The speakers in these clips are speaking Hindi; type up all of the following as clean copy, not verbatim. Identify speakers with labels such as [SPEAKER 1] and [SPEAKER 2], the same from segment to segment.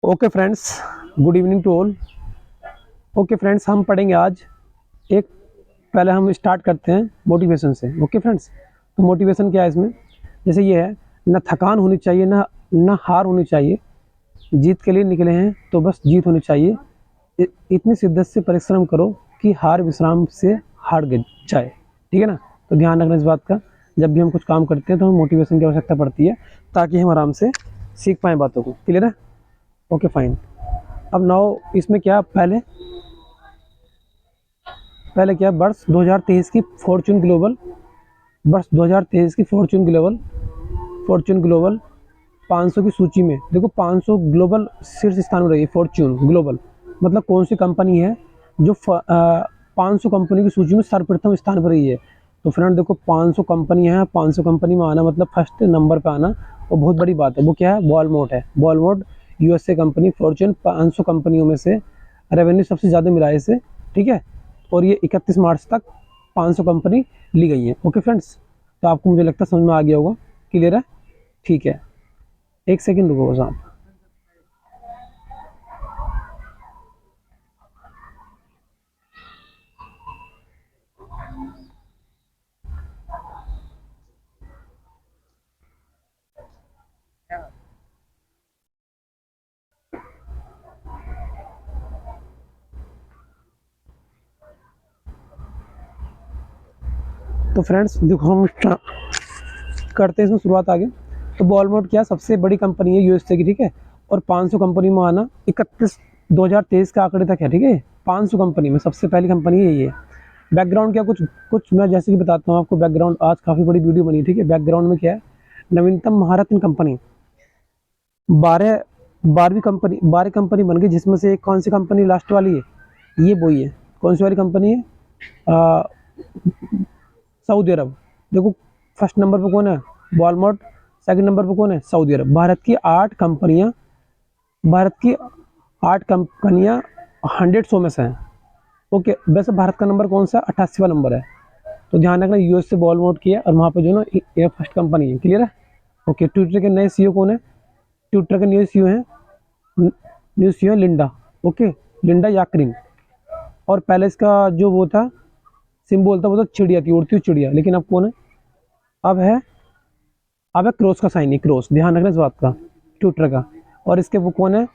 [SPEAKER 1] Okay friends, good evening to all. Okay friends, हम पढ़ेंगे आज एक पहले हम स्टार्ट करते हैं मोटिवेशन से। ओके फ्रेंड्स, तो मोटिवेशन क्या है इसमें? जैसे ये है, ना थकान होनी चाहिए, ना हार होनी चाहिए। जीत के लिए निकले हैं तो बस जीत होनी चाहिए। इतनी शिद्दत से परिश्रम करो कि हार विश्राम से हार जाए। ठीक है ना? तो ध्यान रखना इस बात का। जब भी हम कुछ काम करते हैं तो हमें मोटिवेशन की आवश्यकता पड़ती है, ताकि हम आराम से सीख पाएँ बातों को। क्लियर है? Okay fine. अब नाउ इसमें क्या, पहले पहले क्या, वर्ष 2023 की फॉर्च्यून ग्लोबल, वर्ष 2023 की फॉर्च्यून ग्लोबल 500 की सूची में देखो, 500 ग्लोबल शीर्ष स्थान में रही है। फॉर्च्यून ग्लोबल मतलब कौन सी कंपनी है जो 500 कंपनी की सूची में सर्वप्रथम स्थान पर रही है। तो फ्रेंड देखो, 500 कंपनी है, 500 कंपनी में आना मतलब फर्स्ट नंबर पे आना, और बहुत बड़ी बात है। वो क्या है? वॉलमार्ट है। वॉलमार्ट यूएसए कंपनी, फॉर्च्यून 500 कंपनियों में से रेवेन्यू सबसे ज़्यादा मिला है इसे। ठीक है, और ये 31 मार्च तक 500 कंपनी ली गई है। ओके फ्रेंड्स, तो आपको मुझे लगता है समझ में आ गया होगा। क्लियर है? ठीक है, एक सेकंड रुको बस आप। तो फ्रेंड्स देखो, हम करते हैं इसमें शुरुआत आगे। तो वॉलमार्ट क्या, सबसे बड़ी कंपनी है यूएसए की। ठीक है, और 500 कंपनी में आना 31 2023 के आंकड़े तक है। ठीक है, 500 कंपनी में सबसे पहली कंपनी यही है। बैकग्राउंड क्या, कुछ कुछ मैं जैसे कि बताता हूँ आपको बैकग्राउंड। आज काफ़ी बड़ी वीडियो बनी। ठीक है, बैकग्राउंड में क्या है, नवीनतम महारत्न कंपनी 12 कंपनी बन गई, जिसमें से एक कौन सी कंपनी लास्ट वाली है? ये वही है। कौन सी वाली कंपनी है? आ, सऊदी अरब। देखो, फर्स्ट नंबर पे कौन है? वॉलमार्ट। सेकंड नंबर पे कौन है? सऊदी अरब। भारत की 8 कंपनियां 100 शो में से हैं। ओके, वैसे भारत का नंबर कौन सा? 88वां नंबर है। तो ध्यान रखना, यूएस से वॉलमार्ट की है, और वहाँ पे जो ना ये फर्स्ट कंपनी है। क्लियर है? ओके, ट्विटर के नए सीईओ कौन है? ट्विटर के new CEO Linda. Okay, Linda Yaccarino. और पहले इसका जो वो था, सिंबल था, वो तो चिड़िया थी, उड़ती हुई चिड़िया। लेकिन अब कौन है? अब है अब है क्रॉस का साइन है, क्रॉस। ध्यान रखना इस बात का, ट्विटर का। और इसके वो कौन है?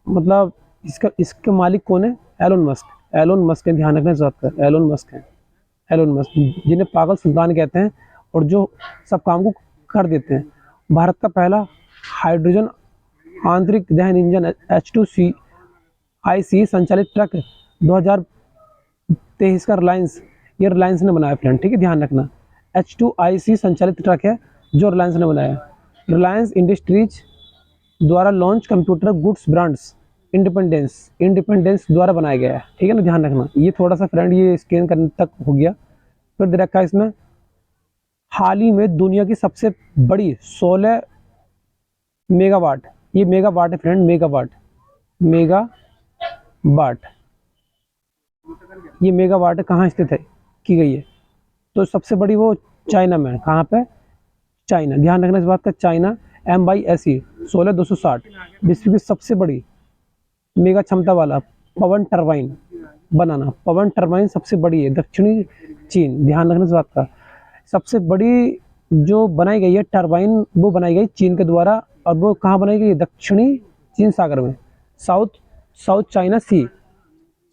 [SPEAKER 1] मतलब इसके मालिक कौन है? Elon Musk. एलोन मस्क है, ध्यान रखना इस बात का। एलोन मस्क है। एलोन मस्क, जिन्हें पागल सुल्तान कहते हैं, और जो सब काम को कर देते हैं। भारत का पहला हाइड्रोजन आंतरिक दहन इंजन H2CIC संचालित ट्रक 2023 का रिलायंस ने बनाया फ्रेंड। ठीक है, ध्यान रखना, H2IC संचालित ट्रक है जो रिलायंस ने बनाया। रिलायंस इंडस्ट्रीज द्वारा launch computer goods brands independence द्वारा बनाया गया है। ठीक है ना, ध्यान रखना। ये थोड़ा सा फ्रेंड ये स्कैन करने तक हो गया। फिर दे रखा है इसमें, हाल ही में दुनिया की सबसे बड़ी 16 मेगावाट, ये मेगावाट है फ्रेंड, मेगावाट, ये मेगावाट कहाँ स्थित है, की गई है? तो सबसे बड़ी वो चाइना में है। कहाँ पे? चाइना। ध्यान रखना इस बात का। चाइना MYSE 16260 विश्व की सबसे बड़ी मेगा क्षमता वाला पवन टरबाइन बनाना। पवन टरबाइन सबसे बड़ी है, दक्षिणी चीन। ध्यान रखना इस बात का। सबसे बड़ी जो बनाई गई है टरबाइन, वो बनाई गई चीन के द्वारा। और वो कहाँ बनाई गई? दक्षिणी चीन सागर में, साउथ साउथ चाइना सी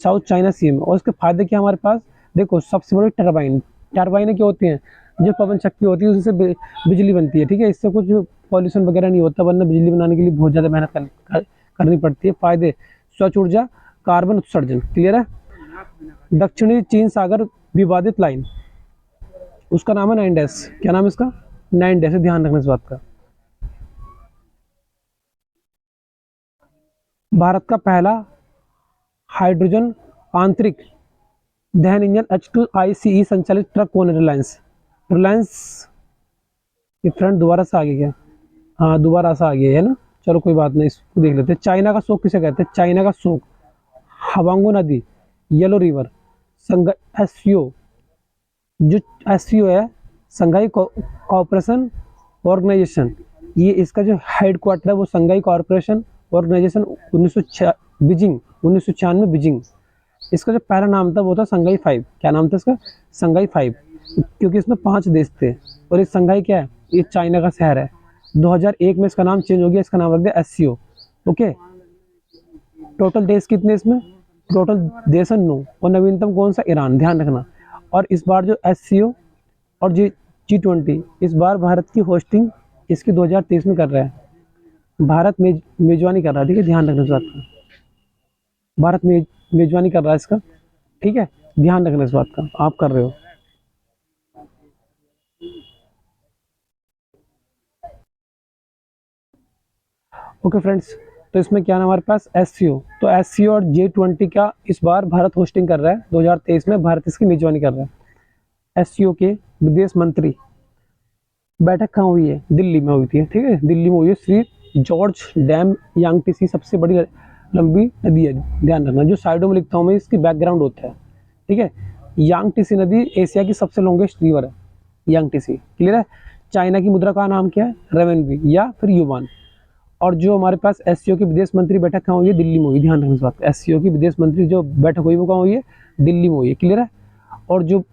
[SPEAKER 1] साउथ चाइना सी में। और इसके फायदे क्या हमारे पास? देखो, सबसे बड़ी टरबाइनें क्या होती हैं? जो पवन शक्ति होती है उससे बिजली बनती है। ठीक है, इससे कुछ पॉल्यूशन वगैरह नहीं होता, वरना बिजली बनाने के लिए बहुत ज़्यादा मेहनत करनी पड़ती है। फायदे, स्वच्छ ऊर्जा, कार्बन उत्सर्जन। क्लियर है? दक्षिणी चीन सागर विवादित लाइन, उसका नाम है 9 डैश। क्या नाम है इसका? 9 डैश। ध्यान रखना इस बात का। भारत का पहला हाइड्रोजन आंतरिक दहन इंजन H2ICE संचालित ट्रक कौन है? रिलायंस ये फ्रंट दोबारा से आ गया क्या? हाँ, दोबारा से आ गया है ना। चलो कोई बात नहीं, इसको देख लेते हैं। चाइना का शोक किसे कहते हैं? चाइना का शोक हवांगो नदी, येलो रिवर, एससीओ, जो एससीओ है, संघाई कॉर्पोरेशन ऑर्गेनाइजेशन। ये इसका जो हेड क्वार्टर है वो Shanghai corporation organisation 1906 Beijing 1996 Beijing. इसका जो पहला नाम था वो था संघाई 5। क्या नाम था इसका? संघाई 5, क्योंकि इसमें 5 देश थे। और ये संघाई क्या है? ये चाइना का शहर है। 2001 में इसका नाम चेंज हो गया, इसका नाम रख दिया एससीओ। ओके, टोटल देश कितने इसमें? टोटल देश है 9, और नवीनतम कौन सा? ईरान, ध्यान रखना। और इस बार जो एससीओ और G20 इस बार भारत की होस्टिंग इसकी 2023 में कर रहा है। भारत मेजबानी कर रहा है, ठीक है, ध्यान रखना इस बात का। भारत मेजबानी कर रहा है इसका, ठीक है, ध्यान रखना इस बात का, आप कर रहे हो। ओके फ्रेंड्स, तो इसमें क्या है हमारे पास? एससीओ। तो एससीओ और G20 का इस बार भारत होस्टिंग कर रहा है। 2023 में भारत इसकी मेजबानी कर रहा है। एससीओ के विदेश मंत्री बैठक कहाँ हुई है? दिल्ली में हुई थी, ठीक है, दिल्ली में हुई है। श्री जॉर्ज डैम यांगटीसी सबसे बड़ी लंबी नदी है, ध्यान रखना। जो साइडों में लिखता हूँ मैं, इसकी बैकग्राउंड होता है, ठीक है। यांगटीसी नदी एशिया की सबसे लॉन्गेस्ट रिवर है, यांगटीसी, क्लियर है। चाइना की मुद्रा का नाम क्या है? रेवेनबी या फिर युवान। और जो हमारे पास एससीओ की विदेश मंत्री बैठक कहाँ हुई है? दिल्ली में हुई, ध्यान रखना इस बात। एससीओ की विदेश मंत्री जो बैठक हुई वो कहाँ हुई है? दिल्ली में हुई है, क्लियर है। और जो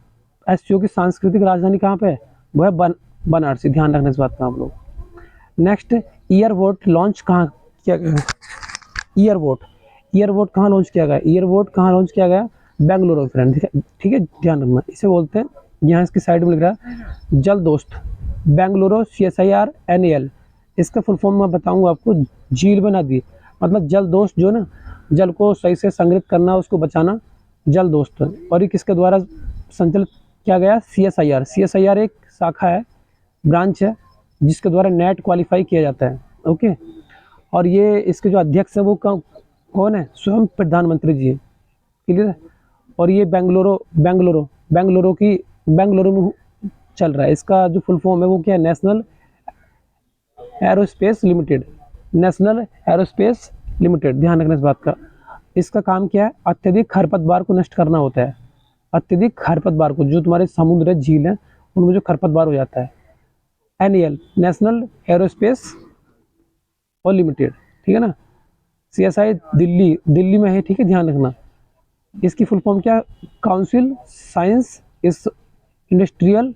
[SPEAKER 1] एससीओ की सांस्कृतिक राजधानी कहाँ पे है? वो है बनारसी, ध्यान रखना इस बात का आप लोग। नेक्स्ट, ईयरवोट लॉन्च कहाँ किया गया? ईयरवोट कहाँ लॉन्च किया गया? ईयरवोट कहाँ लॉन्च किया गया? बेंगलुरु फ्रेंड, ठीक है, ध्यान रखना। इसे बोलते हैं, यहाँ इसकी साइड में लिख रहा है जल दोस्त, बेंगलुरु CSIR NAL। इसका फुल फॉर्म मैं बताऊंगा आपको। झील बना दी, मतलब जल दोस्त, जो ना जल को सही से संग्रहित करना, उसको बचाना, जल दोस्त। और ये किसके द्वारा संचालित किया गया? CSIR एक शाखा है, ब्रांच है, जिसके द्वारा नेट क्वालिफाई किया जाता है। ओके, और ये इसके जो अध्यक्ष है वो कौन है? स्वयं प्रधानमंत्री जी है, क्लियर है। और ये बेंगलुरु में चल रहा है। इसका जो फुल फॉर्म है वो क्या है? National aerospace limited, national aerospace limited, ध्यान रखना इस बात का। इसका काम क्या है? अत्यधिक खरपतवार को नष्ट करना होता है। अत्यधिक खरपतवार को, जो तुम्हारे समुद्र है, झील है, उनमें जो खरपतवार हो जाता है। NAL, नेशनल एरोस्पेस और लिमिटेड, ठीक है ना। CSI दिल्ली में है, ठीक है, ध्यान रखना। इसकी फुल फॉर्म क्या? काउंसिल साइंस इस इंडस्ट्रियल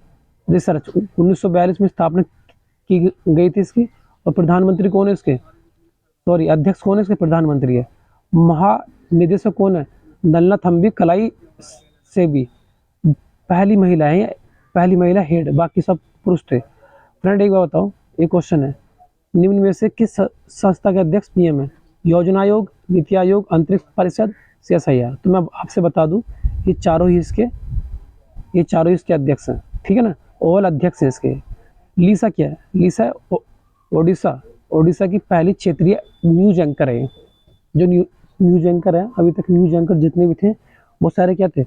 [SPEAKER 1] रिसर्च, 1942 में स्थापना की गई थी इसकी। और प्रधानमंत्री कौन है इसके? सॉरी, अध्यक्ष कौन है इसके? प्रधानमंत्री है। महानिदेशक कौन है? नल्लाथम्बी कलाई सेबी, पहली महिला है, पहली महिला हेड, बाकी सब पुरुष थे। फ्रेंड एक बार बताओ, एक क्वेश्चन है, निम्न में से किस संस्था के अध्यक्ष PM है? योजना आयोग, नीति आयोग, अंतरिक्ष परिषद, CSIR। तो मैं आपसे बता दूं, ये चारों ही इसके अध्यक्ष हैं, ठीक है ना, ऑल अध्यक्ष हैं इसके। लीसा क्या है? लीसा ओडिशा की पहली क्षेत्रीय न्यूज एंकर है। जो न्यूज एंकर है, अभी तक न्यूज एंकर जितने भी थे वो सारे क्या थे?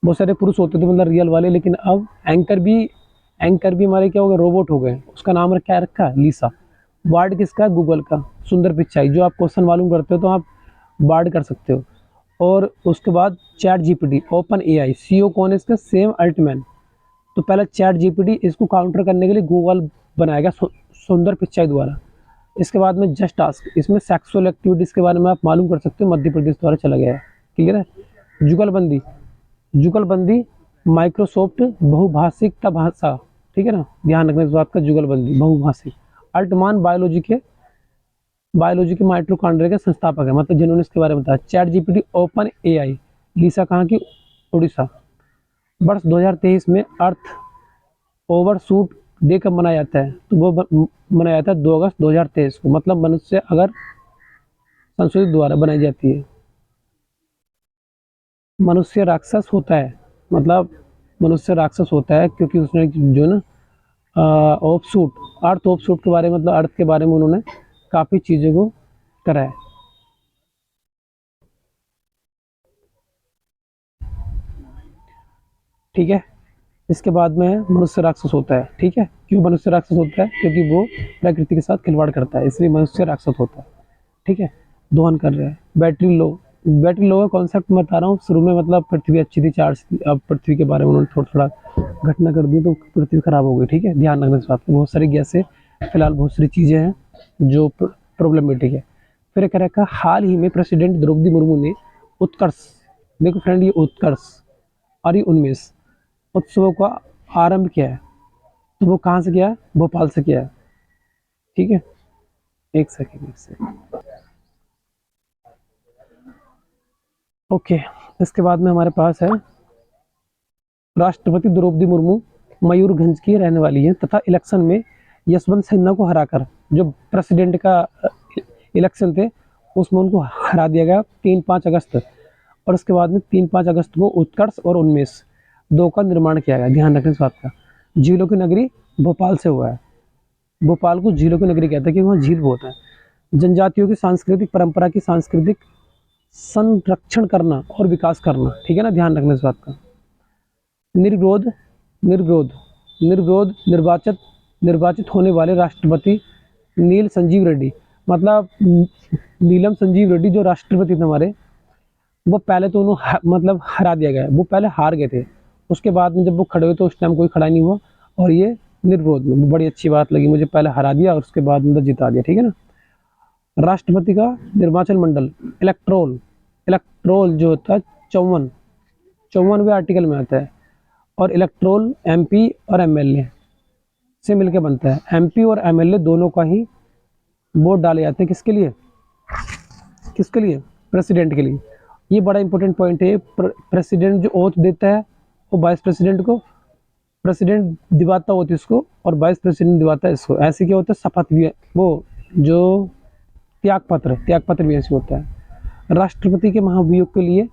[SPEAKER 1] वो सारे पुरुष होते थे, मतलब रियल वाले। लेकिन अब एंकर भी हमारे क्या हो गए? रोबोट हो गए। उसका नाम क्या रखा है? लीसा। वार्ड किसका? गूगल का, सुंदर पिचाई। जो आप क्वेश्चन मालूम करते हो तो आप वार्ड कर सकते हो। और उसके बाद ChatGPT, OpenAI, CEO कौन है इसका? Sam Altman. तो पहले ChatGPT, इसको काउंटर करने के लिए गूगल बनाया गया सुंदर पिचाई द्वारा। इसके बाद में जस्ट टास्क, इसमें सेक्सुअल एक्टिविटीज़ के बारे में आप मालूम कर सकते हो, मध्य प्रदेश द्वारा चला गया है, क्लियर है। जुगलबंदी माइक्रोसॉफ्ट बहुभाषिकता भाषा, ठीक है ना, ध्यान रखना इस बात का। जुगलबंदी बहुभाषिक। अल्टमान बायोलॉजी के माइटोकॉन्ड्रिया के संस्थापक है, मतलब जिन्होंने इसके बारे में बताया। ChatGPT, OpenAI, लीसा कहाँ की? उड़ीसा। वर्ष 2023 में अर्थ ओवरशूट डे कब मनाया जाता है? तो वो मनाया जाता है 2 अगस्त 2023 को, मतलब मनुष्य अगर संशोधित द्वारा बनाई जाती है। मनुष्य राक्षस होता है, मतलब मनुष्य राक्षस होता है क्योंकि उसने जो ना अर्थ ऑफशूट के बारे में, मतलब अर्थ के बारे में उन्होंने काफ़ी चीज़ों को करा है। ठीक है, इसके बाद में मनुष्य राक्षस होता है, ठीक है। क्यों मनुष्य राक्षस होता है? क्योंकि वो प्रकृति के साथ खिलवाड़ करता है, इसलिए मनुष्य राक्षस होता है, ठीक है। दोहन कर रहे हैं। बैटरी लो का कॉन्सेप्ट मैं बता रहा हूँ। शुरू में मतलब पृथ्वी अच्छी थी, चार्ज थी, अब पृथ्वी के बारे में उन्होंने थोड़ा घटना कर दी तो पृथ्वी खराब हो गई, ठीक है, ध्यान रखना इस बात पर। बहुत सारी गैसें, फिलहाल बहुत सारी चीज़ें हैं जो प्रॉब्लमेटिक है। फिर कह रखा हाल ही में प्रेसिडेंट द्रौपदी मुर्मू ने उत्कर्ष, देखो फ्रेंड ये उत्कर्ष और ये उन्मेष उत्सवों का आरंभ किया है। तो वो कहाँ से किया है? भोपाल से किया है। ठीक है, एक सेकेंड। ओके, इसके बाद में हमारे पास है राष्ट्रपति द्रौपदी मुर्मू मयूरभंज की रहने वाली है तथा इलेक्शन में यशवंत सिन्हा को हराकर, जो प्रेसिडेंट का इलेक्शन थे उसमें उनको हरा दिया गया 3-5 अगस्त। और उसके बाद में 3-5 अगस्त को उत्कर्ष और उन्मेष दो का निर्माण किया गया। ध्यान रखने इस बात का। झीलों की नगरी भोपाल से हुआ है। भोपाल को झीलों की नगरी कहते हैं क्योंकि वहाँ झील बहुत है। जनजातियों की सांस्कृतिक परंपरा की सांस्कृतिक संरक्षण करना और विकास करना, ठीक है ना, ध्यान रखना इस बात का। निर्विरोध निर्विरोध निर्विरोध निर्वाचित होने वाले राष्ट्रपति नील संजीव रेड्डी, मतलब नीलम संजीव रेड्डी जो राष्ट्रपति थे हमारे, वो पहले तो उन्होंने मतलब हरा दिया गया, वो पहले हार गए थे। उसके बाद में जब वो खड़े हुए तो उस टाइम कोई खड़ा नहीं हुआ और ये निर्विरोध में, बड़ी अच्छी बात लगी मुझे, पहले हरा दिया और उसके बाद मतलब जिता दिया, ठीक है ना। राष्ट्रपति का निर्वाचन मंडल इलेक्ट्रोल जो होता है 54वें आर्टिकल में आता है। और इलेक्ट्रोल एमपी और एमएलए से मिलकर बनता है। एमपी और एमएलए दोनों का ही वोट डाले जाते हैं। किसके लिए? किसके लिए? प्रेसिडेंट के लिए। ये बड़ा इंपॉर्टेंट पॉइंट है। प्रेसिडेंट जो ओथ देता है वो वाइस प्रेसिडेंट को, प्रेसिडेंट दिवाता होती है इसको और वाइस प्रेसिडेंट दिवाता है इसको। ऐसे क्या होता है? शपथ भी, वो जो त्यागपत्र भी ऐसे होता है। राष्ट्रपति के महाभियोग के लिए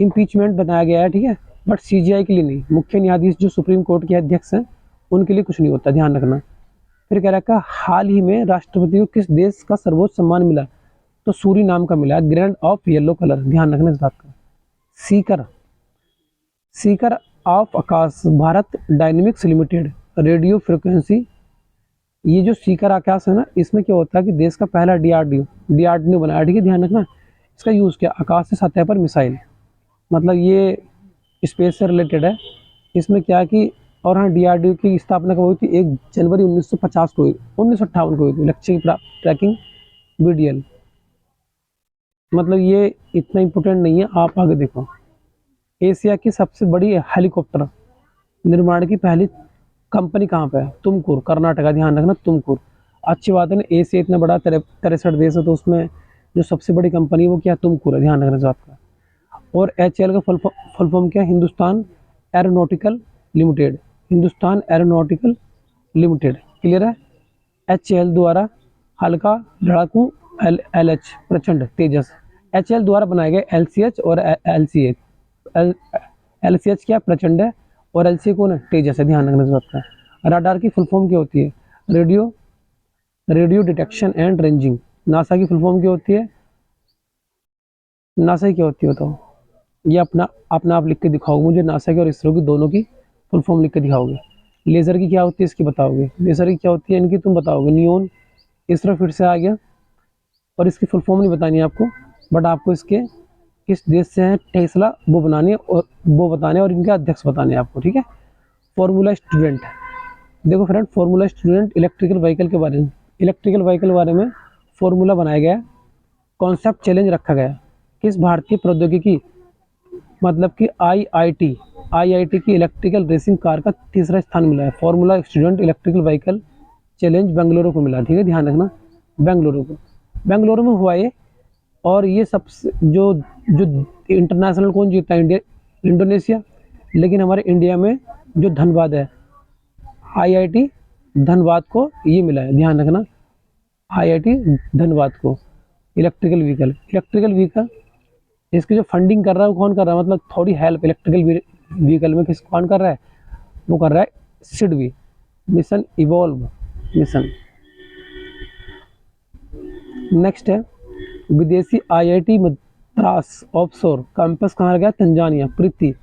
[SPEAKER 1] इम्पीचमेंट बनाया गया है, ठीक है, बट सीजीआई के लिए नहीं। मुख्य न्यायाधीश जो सुप्रीम कोर्ट के अध्यक्ष हैं उनके लिए कुछ नहीं होता, ध्यान रखना। फिर कह रखा हाल ही में राष्ट्रपति को किस देश का सर्वोच्च सम्मान मिला? तो सूरी नाम का मिला, ग्रैंड ऑफ येलो कलर, ध्यान रखना इस बात का। Sikar of Akash Bharat dynamics limited radio frequency, ये जो सीकर आकाश है ना, इसमें क्या होता है कि देश का पहला डीआरडीओ बनाया, ठीक है, ध्यान रखना। इसका यूज़ किया आकाश से सतह पर मिसाइल, मतलब ये स्पेस से रिलेटेड है। इसमें क्या है कि, और हाँ, डीआरडीओ की स्थापना कब हुई थी? 1 जनवरी 1950 को, 1958 को हुई थी। लक्ष्य की ट्रैकिंग बीडीएल, मतलब ये इतना इम्पोर्टेंट नहीं है, आप आगे देखो। एशिया की सबसे बड़ी हेलीकॉप्टर निर्माण की पहली कंपनी कहाँ पे है? तुमकुर, कर्नाटका, ध्यान रखना, तुमकुर। अच्छी बात है ना, एशिया इतना बड़ा 63 देश है तो उसमें जो सबसे बड़ी कंपनी है वो क्या? तुमकुर है, ध्यान रखना इस बात का। और HAL का फुल फॉर्म क्या? Hindustan aeronautical limited, Hindustan aeronautical limited, clear है। HAL द्वारा हल्का लड़ाकू LH प्रचंड तेजस, HAL द्वारा बनाए गए LCH और LCH, LCH क्या? प्रचंड है, और LCH कौन है? तेजस है, ध्यान रखना इस बात का। राडार की फुल फॉर्म क्या होती है? Radio detection and ranging. NASA की फुल फॉर्म क्या होती है? नासा की क्या होती है बताओ? ये अपना आप लिख के दिखाओगे मुझे, नासा की और इसरो की दोनों की फुल फॉर्म लिख के दिखाओगे। लेज़र की क्या होती है इसकी बताओगे, लेज़र की क्या होती है इनकी तुम बताओगे। नियोन, इसरो फिर से आ गया, और इसकी फुल फॉर्म नहीं बतानी है आपको, बट आपको इसके किस देश से हैं टेस्ला वो बनाने और वो बताने और इनके अध्यक्ष बताने आपको, ठीक है। फॉर्मूला स्टूडेंट, देखो friend, formula student electrical vehicle के बारे में फॉर्मूला बनाया गया, कॉन्सेप्ट चैलेंज रखा गया। किस भारतीय प्रौद्योगिकी, मतलब कि आईआईटी की इलेक्ट्रिकल रेसिंग कार का 3रा स्थान मिला है। Formula student electrical vehicle challenge Bengaluru को मिला, ठीक है, ध्यान रखना, बेंगलुरु में हुआ ये। और ये सबसे जो इंटरनेशनल कौन जीता है? इंडोनेशिया। लेकिन हमारे इंडिया में जो धनबाद है, आईआईटी धनबाद को ये मिला है, ध्यान रखना, आईआईटी धनबाद को। इलेक्ट्रिकल व्हीकल इसकी जो फंडिंग कर रहा है वो कौन कर रहा है, मतलब थोड़ी हेल्प इलेक्ट्रिकल व्हीकल में कौन कर रहा है? वो कर रहा है SIDBI, mission evolve mission. Next है विदेशी आईआईटी मद्रास ऑफशोर कैंपस कहाँ गया? तंजानिया, प्रीति,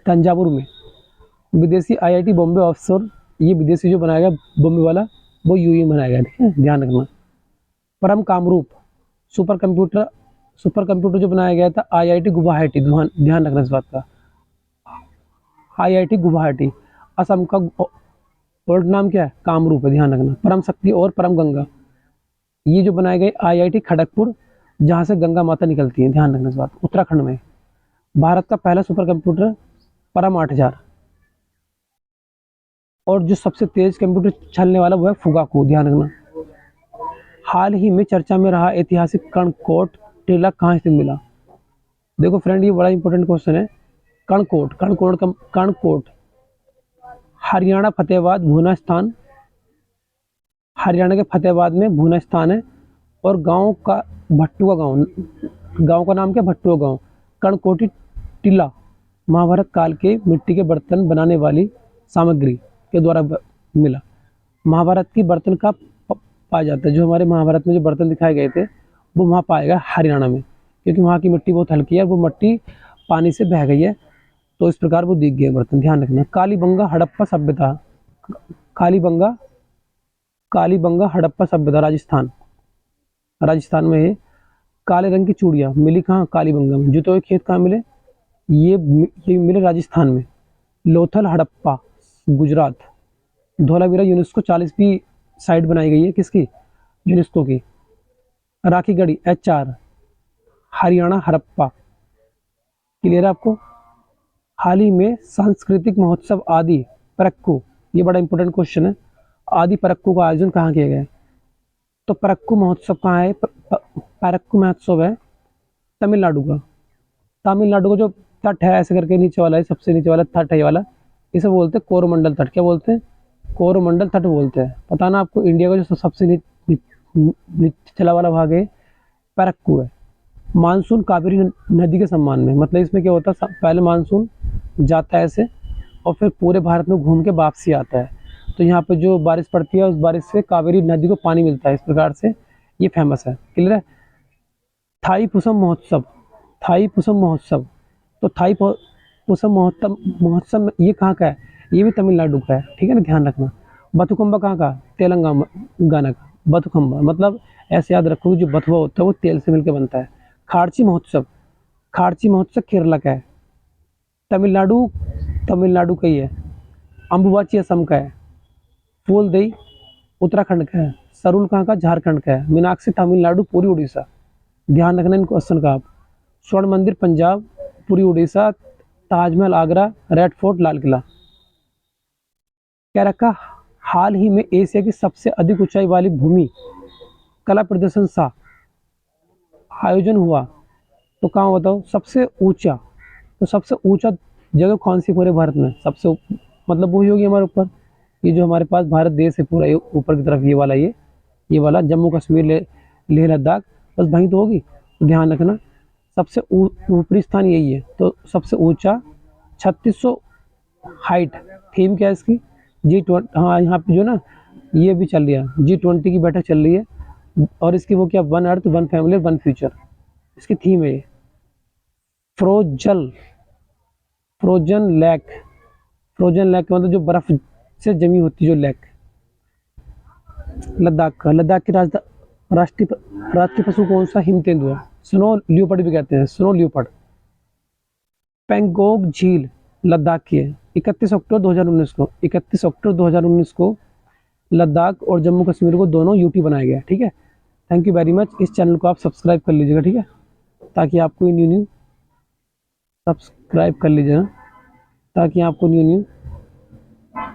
[SPEAKER 1] तंजावुर में। विदेशी आईआईटी बॉम्बे ऑफशोर, ये विदेशी जो बनाया गया बॉम्बे वाला वो यूएई में बनाया गया, ठीक है, ध्यान रखना। परम कामरूप सुपर कंप्यूटर जो बनाया गया था आईआईटी गुवाहाटी, ध्यान रखना इस बात का। आईआईटी गुवाहाटी, असम का ओल्ड नाम क्या है? कामरूप है, ध्यान रखना। परम शक्ति और परम गंगा, ये जो बनाए गए IIT खड़गपुर, जहाँ से गंगा माता निकलती है, ध्यान रखना इस बात, उत्तराखंड में। भारत का पहला सुपर कंप्यूटर परम 8000, और जो सबसे तेज कंप्यूटर चलने वाला वो है फुगाकू, ध्यान रखना। हाल ही में चर्चा में रहा ऐतिहासिक कणकोट टीला कहाँ स्थित मिला? देखो फ्रेंड, ये बड़ा इंपॉर्टेंट क्वेश्चन है। कणकोट हरियाणा फतेहाबाद भूना स्थान, हरियाणा के फतेहाबाद में भूना स्थान है। और गांव का भट्टुआ गांव, गांव का नाम क्या? भट्टुआ गांव। कणकोटी टीला महाभारत काल के मिट्टी के बर्तन बनाने वाली सामग्री के द्वारा मिला। महाभारत की बर्तन का पाया जाता है, जो हमारे महाभारत में जो बर्तन दिखाए गए थे वो वहाँ पाएगा हरियाणा में, क्योंकि वहाँ की मिट्टी बहुत हल्की है, वो मिट्टी पानी से बह गई है, तो इस प्रकार वो दिख गए बर्तन, ध्यान रखना। कालीबंगा हड़प्पा सभ्यता, कालीबंगा कालीबंगा हड़प्पा सभ्यता राजस्थान में है। काले रंग की चूड़ियाँ मिली कहाँ? कालीबंगा में। जूतों के खेत कहाँ मिले? ये मिले राजस्थान में। लोथल हड़प्पा गुजरात। धोलावीरा यूनेस्को 40वीं साइट बनाई गई है, किसकी? यूनेस्को की। राखीगढ़ी HR हरियाणा हड़प्पा। क्लियर है आपको? हाल ही में सांस्कृतिक महोत्सव आदि परक्कू, ये बड़ा इंपॉर्टेंट क्वेश्चन है, आदि परक्कू का आयोजन कहाँ किया गया है? तो परक्कू महोत्सव कहाँ है? परक्कू महोत्सव है तमिलनाडु का। तमिलनाडु का जो तट है ऐसे करके नीचे वाला है, सबसे नीचे वाला तट है ये वाला, इसे बोलते हैं कोरोमंडल तट। क्या बोलते हैं? कोरोमंडल तट बोलते हैं। पता ना आपको, इंडिया का जो सबसे निचला वाला भाग है परक्कू है। मानसून कावेरी नदी के सम्मान में, मतलब इसमें क्या होता है, पहले मानसून जाता है ऐसे और फिर पूरे भारत में घूम के वापसी आता है, तो यहाँ पे जो बारिश पड़ती है उस बारिश से कावेरी नदी को पानी मिलता है, इस प्रकार से ये फेमस है। क्लियर है? थाई पुसम महोत्सव, थाई पुसम महोत्सव, तो थाई पुसम महोत्सव में ये कहाँ का है? ये भी तमिलनाडु का है, ठीक है ना, ध्यान रखना। बथुकम्बा कहाँ का? तेलंगाना का। बथुकम्बा मतलब ऐसे याद रखो, जो बथुआ होता है वो तेल से मिलकर बनता है। खारची महोत्सव केरला का है। तमिलनाडु का ही है। अम्बुबाची असम का है। फूलदेई उत्तराखंड का है। सरुल कहाँ का? झारखंड का है। मीनाक्षी तमिलनाडु, पुरी उड़ीसा। ध्यान रखना इन क्वेश्चन का आप। स्वर्ण मंदिर पंजाब, पुरी उड़ीसा, ताजमहल आगरा, रेड फोर्ट लाल किला। क्या रखा? हाल ही में एशिया की सबसे अधिक ऊंचाई वाली भूमि कला प्रदर्शन सा आयोजन हुआ, तो कहाँ बताओ? सबसे ऊंचा, तो सबसे ऊंचा जगह कौन सी पूरे भारत में? सबसे मतलब वही होगी हमारे ऊपर, ये जो हमारे पास भारत देश है पूरा, ये ऊपर की तरफ ये वाला जम्मू कश्मीर लेह लद्दाख, बस वहीं तो होगी। तो ध्यान रखना सबसे ऊपरी स्थान यही है, तो सबसे ऊंचा 3600 हाइट। थीम क्या है इसकी? G20। हाँ, यहाँ पे जो ना ये भी चल रही है, G20 की बैठक चल रही है, और इसकी वो क्या, one earth one family one future, इसकी थीम है ये। फ्रोजन लेक का मतलब जो बर्फ से जमी होती जो लेक। लद्दाख की राष्ट्रीय पशु कौन सा? हिमतेंदुआ, स्नो लियोपर्ड भी कहते हैं, स्नो लियोपर्ड। पेंगोंग झील लद्दाख की है। 31 अक्टूबर 2019 को लद्दाख और जम्मू कश्मीर को दोनों यूटी बनाया गया, ठीक है। Thank you very much. इस चैनल को आप सब्सक्राइब कर लीजिएगा, ठीक है, ताकि आपको न्यू सब्सक्राइब कर लीजिएगा ताकि आपको न्यू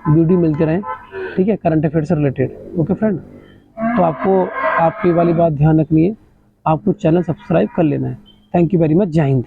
[SPEAKER 1] वीडियो मिलते रहें, ठीक है, करंट अफेयर से रिलेटेड। ओके फ्रेंड, तो आपको आपकी वाली बात ध्यान रखनी है, आपको चैनल सब्सक्राइब कर लेना है। Thank you very much. जय हिंद।